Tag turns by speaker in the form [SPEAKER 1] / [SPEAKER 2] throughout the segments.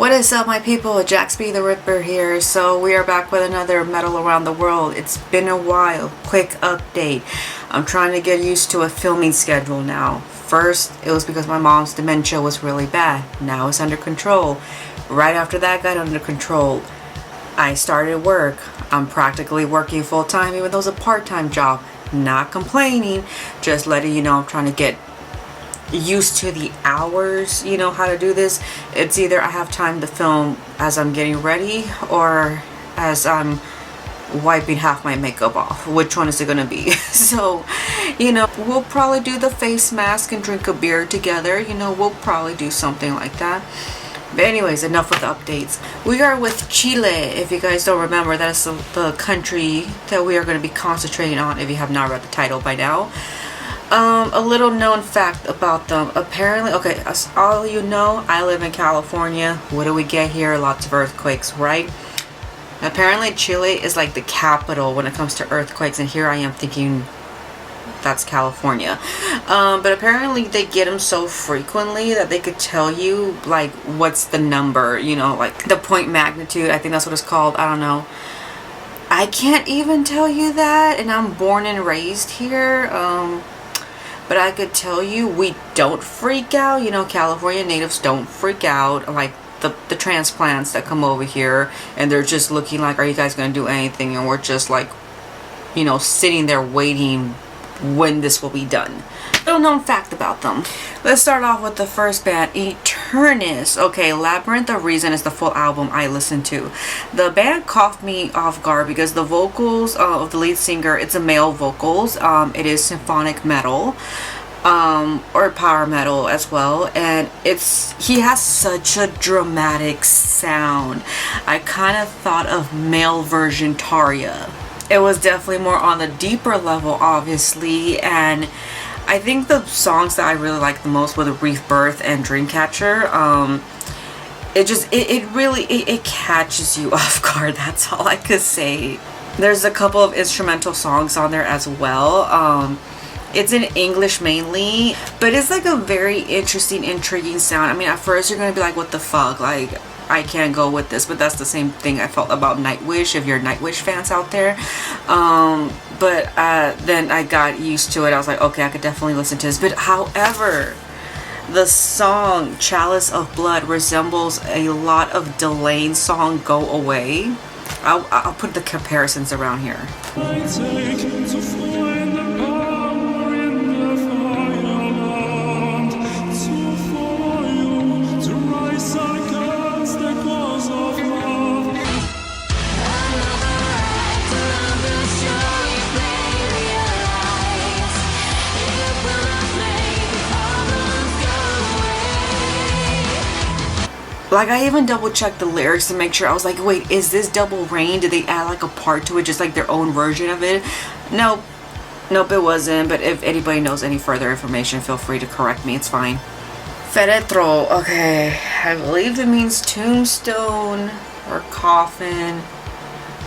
[SPEAKER 1] What is up, my people? JaxB.TheRipper here. So we are back with another metal around the world. It's been a while. Quick update. I'm trying to get used to a filming schedule now. First, it was because my mom's dementia was really bad. Now it's under control. Right after that got under control, I started work. I'm practically working full-time, even though it's a part-time job. Not complaining, just letting you know I'm trying to get used to the hours, you know, how to do this. It's either I have time to film as I'm getting ready or as I'm wiping half my makeup off. Which one is it gonna be? So, you know, we'll probably do the face mask and drink a beer together. You know, we'll probably do something like that. But anyways, enough with the updates. We are with Chile. If you guys don't remember, that's the country that we are going to be concentrating on if you have not read the title by now. A little known fact about them. Apparently, okay, as all you know, I live in California. What do we get here? Lots of earthquakes, right? Apparently, Chile is like the capital when it comes to earthquakes, and here I am thinking that's California. But apparently they get them so frequently that they could tell you like what's the number, you know, like the point magnitude. I think that's what it's called. I don't know. I can't even tell you that, and I'm born and raised here. But I could tell you we don't freak out. You know, California natives don't freak out like the transplants that come over here, and they're just looking like, are you guys gonna do anything? And we're just like, you know, sitting there waiting when this will be done. Little known fact about them. Let's start off with the first band, Bateternist. Okay, Labyrinth of Reason is the full album I listened to. The band caught me off guard because the vocals of the lead singer, it's a male vocals. It is symphonic metal, or power metal as well, and he has such a dramatic sound. I kind of thought of male version Tarja. It was definitely more on the deeper level, obviously, and I think the songs that I really liked the most were the Rebirth and Dreamcatcher. It really catches you off guard. That's all I could say. There's a couple of instrumental songs on there as well. It's in English mainly, but it's like a very interesting, intriguing sound. I mean, at first you're gonna be like, what the fuck, like, I can't go with this, but that's the same thing I felt about Nightwish, if you're Nightwish fans out there. But then I got used to it. I was like, okay, I could definitely listen to this. But however, the song Chalice of Blood resembles a lot of Delane's song Go Away. I'll put the comparisons around here. Like, I even double checked the lyrics to make sure. I was like, wait, is this Double Rain? Did they add like a part to it, just like their own version of it? Nope, it wasn't. But if anybody knows any further information, feel free to correct me, it's fine. Féretro, okay, I believe it means tombstone or coffin,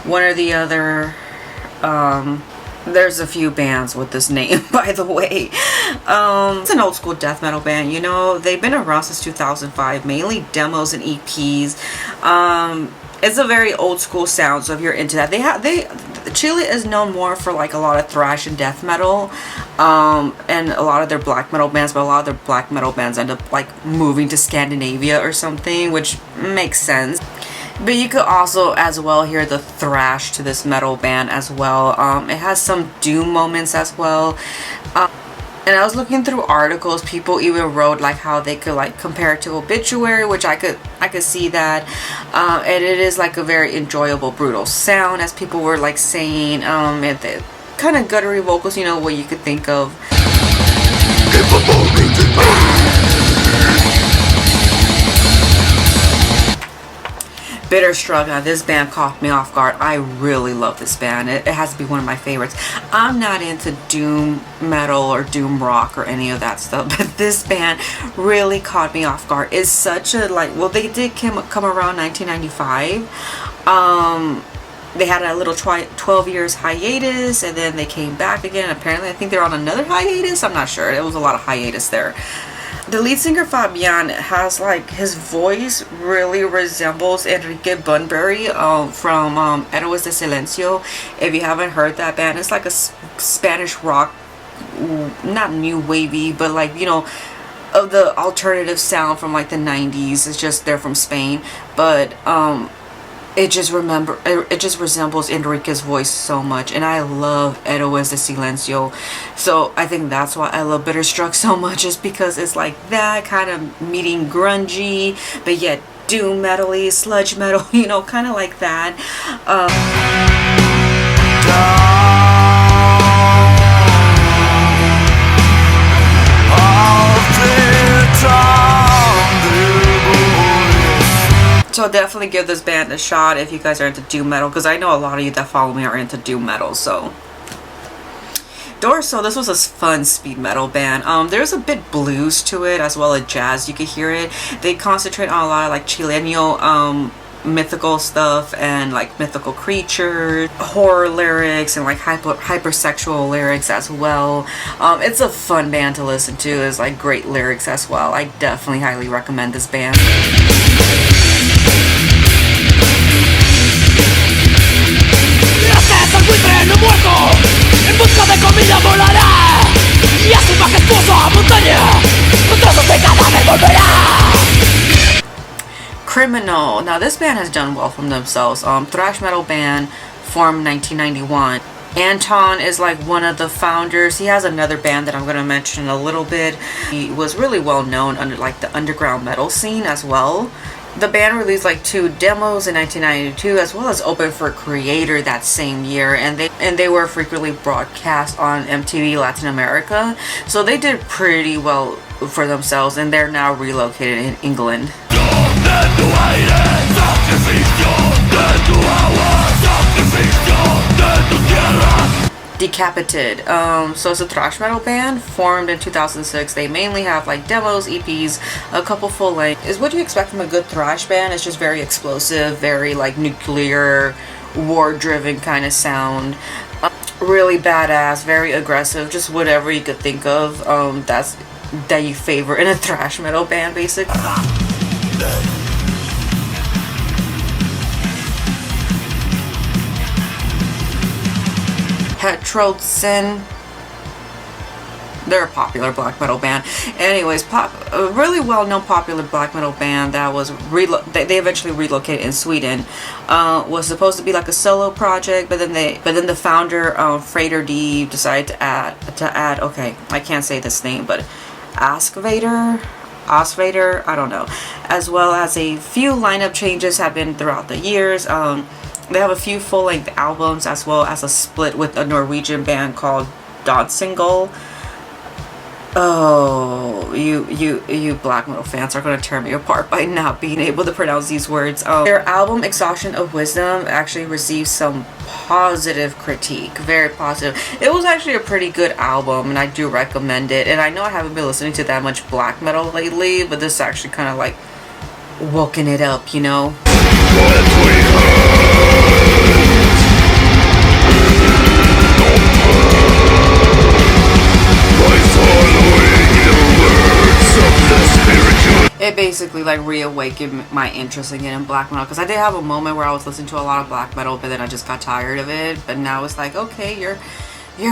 [SPEAKER 1] one or the other. There's a few bands with this name, by the way. It's an old school death metal band. You know, they've been around since 2005, mainly demos and EPs. It's a very old school sound, so if you're into that, Chile is known more for like a lot of thrash and death metal, and a lot of their black metal bands, but a lot of their black metal bands end up like moving to Scandinavia or something, which makes sense. But you could also as well hear the thrash to this metal band as well. It has some doom moments as well. And I was looking through articles, people even wrote like how they could like compare it to Obituary, which I could see that. And it is like a very enjoyable, brutal sound, as people were like saying. And the kind of guttury vocals, you know, what you could think of. Bitter Struggle. Now, this band caught me off guard. I really love this band. It has to be one of my favorites. I'm not into doom metal or doom rock or any of that stuff, but this band really caught me off guard. It's such a like, well, they did come around 1995. They had a little 12 years hiatus, and then they came back again. Apparently, I think they're on another hiatus. I'm not sure. It was a lot of hiatus there. The lead singer Fabian has like, his voice really resembles Enrique Bunbury from Héroes de Silencio. If you haven't heard that band, it's like a Spanish rock, not new wavy, but like, you know, of the alternative sound from like the 90s. It's just they're from Spain, but it just resembles Enrique's voice so much, and I love Héroes de Silencio. So I think that's why I love Bitterstruck so much, is because it's like that kind of meeting grungy, but yet doom metal-y, sludge metal, you know, kind of like that. So definitely give this band a shot if you guys are into doom metal, because I know a lot of you that follow me are into doom metal. So Dorso, this was a fun speed metal band. There's a bit blues to it as well as jazz. You could hear it. They concentrate on a lot of like Chilean mythical stuff and like mythical creatures, horror lyrics, and like hypersexual lyrics as well. It's a fun band to listen to. It's like great lyrics as well. I definitely highly recommend this band.
[SPEAKER 2] No muerto, en busca de comida volará, y a su majestuosa montaña, con trozos de cadáver volverá.
[SPEAKER 1] Criminal. Now this band has done well from themselves. Thrash metal band formed in 1991. Anton is like one of the founders. He has another band that I'm going to mention in a little bit. He was really well known under like the underground metal scene as well. The band released like 2 demos in 1992, as well as opened for Creator that same year, and they were frequently broadcast on MTV Latin America. So they did pretty well for themselves, and they're now relocated in England. Decapitated. So it's a thrash metal band formed in 2006. They mainly have like demos, EPs, a couple full length. Is what you expect from a good thrash band. It's just very explosive, very like nuclear, war-driven kind of sound. Really badass, very aggressive, just whatever you could think of that you favor in a thrash metal band, basically. Heterosin. They're a popular black metal band. Anyways, a really well-known popular black metal band that was they eventually relocated in Sweden. Was supposed to be like a solo project, but then the founder Frater D decided to add. Okay, I can't say this name, but Osvader, I don't know. As well as a few lineup changes have been throughout the years. They have a few full-length albums, as well as a split with a Norwegian band called Dodsingle. Oh, you black metal fans are going to tear me apart by not being able to pronounce these words. Their album Exhaustion of Wisdom actually received some positive critique, very positive. It was actually a pretty good album, and I do recommend it. And I know I haven't been listening to that much black metal lately, but this actually kind of like woken it up, you know? It basically like reawakened my interest again in black metal, because I did have a moment where I was listening to a lot of black metal, but then I just got tired of it. But now it's like, okay, you're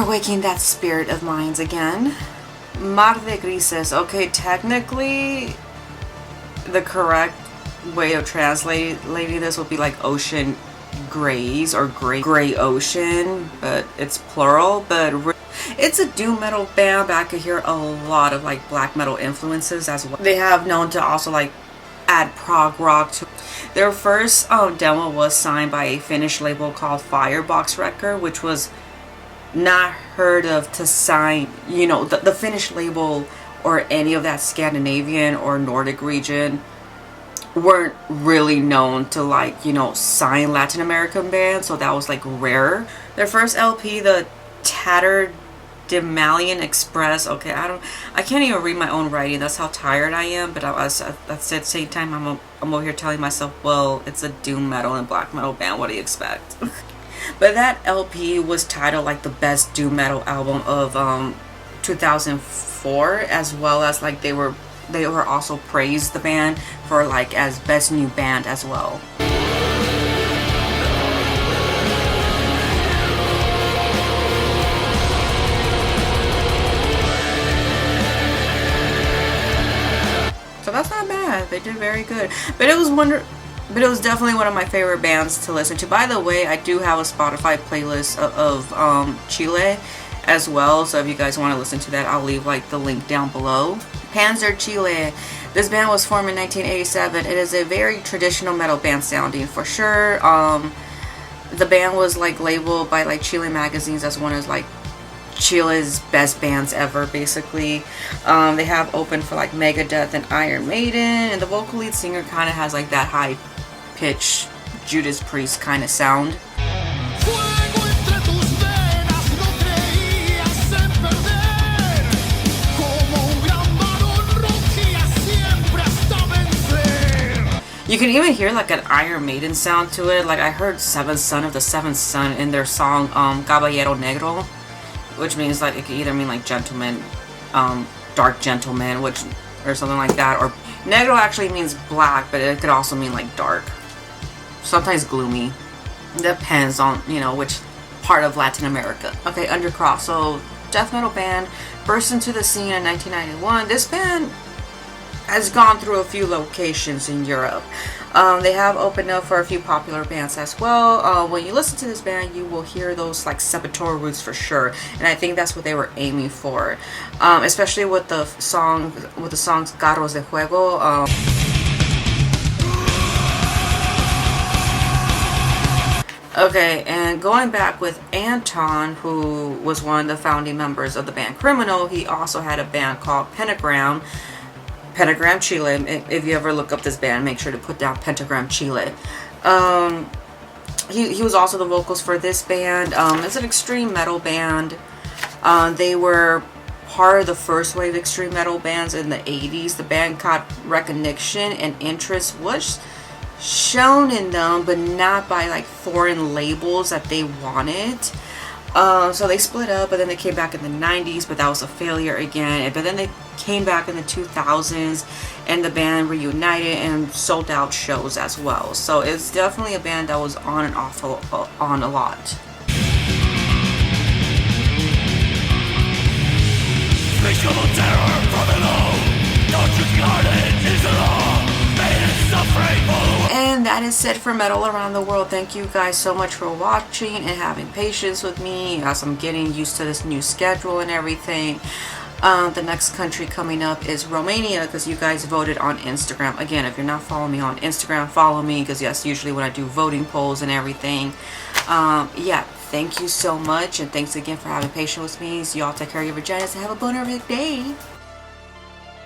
[SPEAKER 1] waking that spirit of mine again. Mar de Grises. Okay, technically the correct way of translating this would be like ocean grays or gray ocean, but it's plural. But it's a doom metal band, but I could hear a lot of like black metal influences as well. They have known to also like add prog rock to their first demo. Was signed by a Finnish label called Firebox Record, which was not heard of to sign, you know, the Finnish label or any of that Scandinavian or Nordic region weren't really known to like, you know, sign Latin American bands, so that was like rare. Their first LP, the Tattered Demalion Express. Okay, I can't even read my own writing. That's how tired I am. But at the same time, I'm over here telling myself, well, it's a doom metal and black metal band. What do you expect? But that LP was titled like the best doom metal album of 2004, as well as like they were they were also praised the band for like as best new band as well. So that's not bad. They did very good. But it was definitely one of my favorite bands to listen to. By the way, I do have a Spotify playlist of Chile as well. So if you guys want to listen to that, I'll leave like the link down below. Panzer Chile. This band was formed in 1987. It is a very traditional metal band sounding for sure. The band was like labeled by like Chile magazines as one of like Chile's best bands ever, basically. They have opened for like Megadeth and Iron Maiden, and the vocal lead singer kind of has like that high pitch Judas Priest kind of sound. You can even hear like an Iron Maiden sound to it. Like I heard Seventh Son of the Seventh Son in their song Caballero Negro, which means like it could either mean like gentleman, dark gentleman, which or something like that, or negro actually means black, but it could also mean like dark, sometimes gloomy. Depends on, you know, which part of Latin America. Okay, Undercroft. So death metal band burst into the scene in 1991. This band has gone through a few locations in Europe. They have opened up for a few popular bands as well. When you listen to this band, you will hear those like Sepultura roots for sure, and I think that's what they were aiming for, especially with the songs Carros de Fuego. Okay, and going back with Anton, who was one of the founding members of the band Criminal, he also had a band called Pentagram Chile. If you ever look up this band, make sure to put down Pentagram Chile. He was also the vocals for this band. It's an extreme metal band. They were part of the first wave extreme metal bands in the 80s. The band got recognition and interest was shown in them, but not by like foreign labels that they wanted. So they split up, but then they came back in the 90s, but that was a failure again. But then they came back in the 2000s, and the band reunited and sold out shows as well. So it's definitely a band that was on and off on a lot. And that is it for Metal Around the World. Thank you guys so much for watching and having patience with me as I'm getting used to this new schedule and everything. The next country coming up is Romania, because you guys voted on Instagram. Again, if you're not following me on Instagram, follow me, because yes, usually when I do voting polls and everything. Yeah, thank you so much, and thanks again for having patience with me. So y'all take care of your vaginas and have a boner every day.